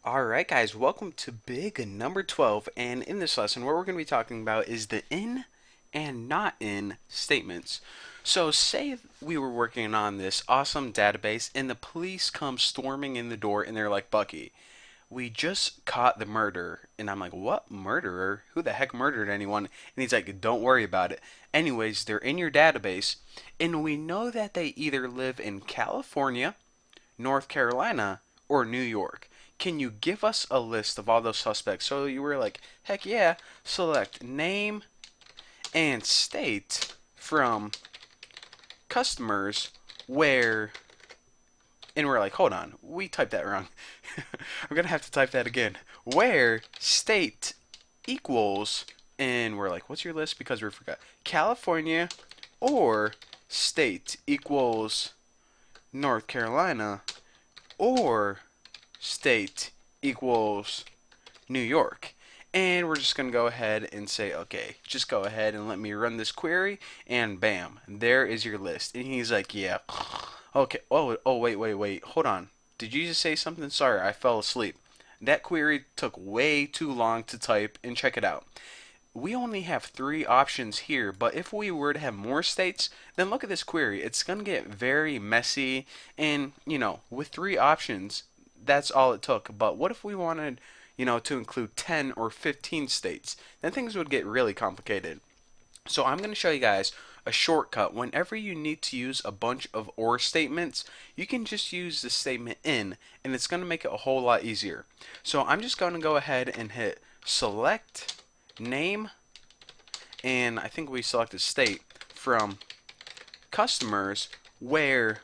Alright guys, welcome to big number 12, and in this lesson what we're going to be talking about is the in and not in statements. So say we were working on this awesome database and the police come storming in the door and they're like, Bucky, we just caught the murderer. And I'm like, what murderer? Who the heck murdered anyone? And he's like, don't worry about it. Anyways, they're in your database and we know that they either live in California, North Carolina, or New York. Can you give us a list of all those suspects? So you were like, heck yeah, select name and state from customers where, and we're like, hold on, we typed that wrong. I'm gonna have to type that again. Where state equals, and we're like, what's your list? Because we forgot. California or state equals North Carolina or state equals New York. And we're just going to go ahead and say, okay, just go ahead and let me run this query, and bam, there is your list. And he's like, yeah, okay, wait, hold on. Did you just say something? Sorry, I fell asleep. That query took way too long to type, and check it out. We only have three options here, but if we were to have more states, then look at this query. It's going to get very messy, and, with three options, that's all it took. But what if we wanted, to include 10 or 15 states? Then things would get really complicated. So I'm going to show you guys a shortcut. Whenever you need to use a bunch of or statements, you can just use the statement in, and it's going to make it a whole lot easier. So I'm just going to go ahead and hit select name, and I think we selected state from customers where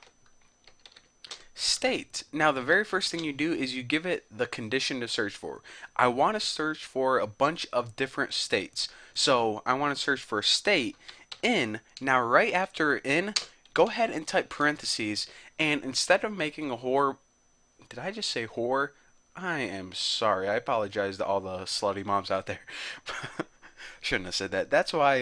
state. Now the very first thing you do is you give it the condition to search for. I want to search for a bunch of different states. So I want to search for state in. Now right after in, go ahead and type parentheses, and instead of making a whore, did I just say whore? I am sorry. I apologize to all the slutty moms out there. Shouldn't have said that. That's why,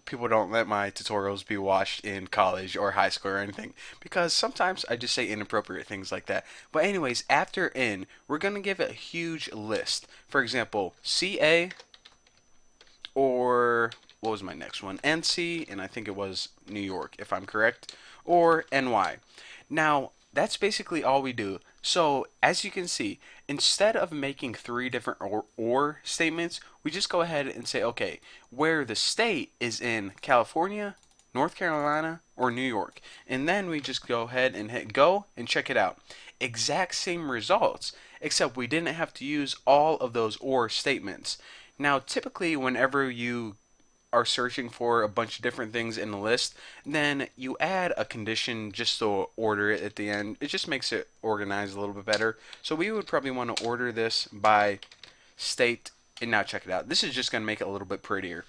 people don't let my tutorials be watched in college or high school or anything. Because sometimes I just say inappropriate things like that. But anyways, after in, we're going to give it a huge list. For example, CA, or what was my next one? NC, and I think it was New York, if I'm correct, or NY. Now, that's basically all we do. So, as you can see, instead of making three different or statements, we just go ahead and say, okay, where the state is in California, North Carolina, or New York. And then we just go ahead and hit go and check it out. Exact same results, except we didn't have to use all of those or statements. Now, typically, whenever you are searching for a bunch of different things in the list, then you add a condition just to order it at the end. It just makes it organized a little bit better. So we would probably want to order this by state, and now check it out. This is just going to make it a little bit prettier.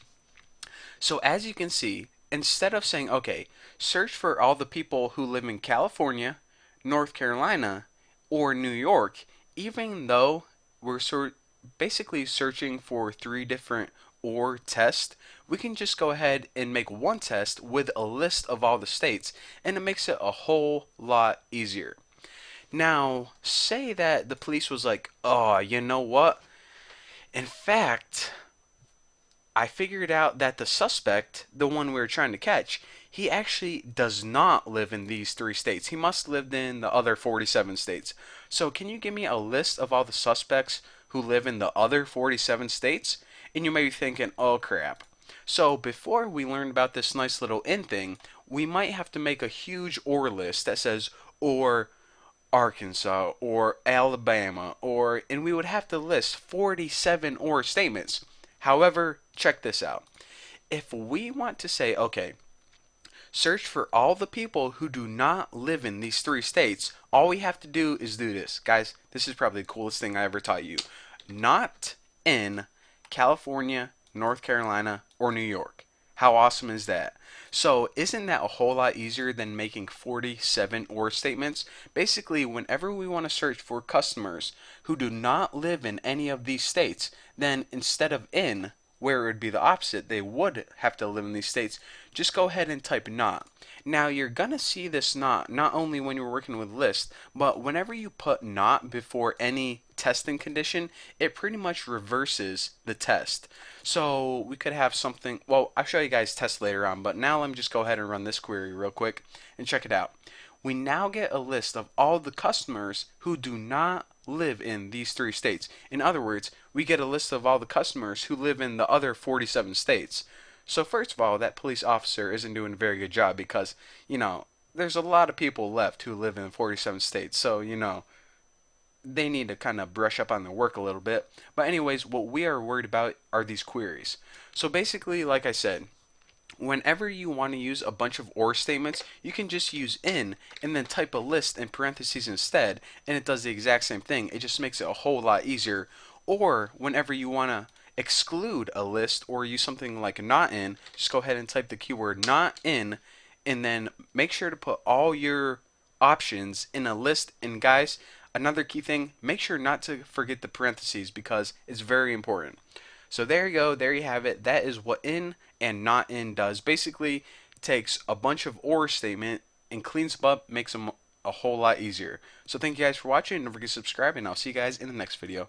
So as you can see, instead of saying, okay, search for all the people who live in California, North Carolina, or New York, even though we're basically searching for three different or tests, we can just go ahead and make one test with a list of all the states, and it makes it a whole lot easier. Now, say that the police was like, oh, you know what? In fact, I figured out that the suspect, the one we were trying to catch, he actually does not live in these three states. He must live in the other 47 states. So can you give me a list of all the suspects who live in the other 47 states? And you may be thinking, oh crap. So before we learn about this nice little in thing, we might have to make a huge or list that says or Arkansas or Alabama, or, and we would have to list 47 or statements. However, check this out. If we want to say, okay, search for all the people who do not live in these three states, all we have to do is do this. Guys, this is probably the coolest thing I ever taught you. Not in California, North Carolina, or New York. How awesome is that? So isn't that a whole lot easier than making 47 or statements? Basically, whenever we want to search for customers who do not live in any of these states, then instead of in, where it would be the opposite, they would have to live in these states, just go ahead and type not. Now you're gonna see this not only when you're working with lists, but whenever you put not before any testing condition, it pretty much reverses the test. So we could have something, well, I'll show you guys tests later on, but now let me just go ahead and run this query real quick and check it out. We now get a list of all the customers who do not live in these 3 states. In other words, we get a list of all the customers who live in the other 47 states. So first of all, that police officer isn't doing a very good job because, there's a lot of people left who live in 47 states. So, they need to kind of brush up on their work a little bit. But anyways, what we are worried about are these queries. So basically, like I said, whenever you want to use a bunch of OR statements, you can just use in and then type a list in parentheses instead, and it does the exact same thing. It just makes it a whole lot easier. Or whenever you want to exclude a list or use something like not in, just go ahead and type the keyword not in, and then make sure to put all your options in a list. And guys, another key thing, make sure not to forget the parentheses because it's very important. So there you go, there you have it. That is what in and not in does. Basically, takes a bunch of or statement and cleans them up, makes them a whole lot easier. So thank you guys for watching. Don't forget to subscribe, and I'll see you guys in the next video.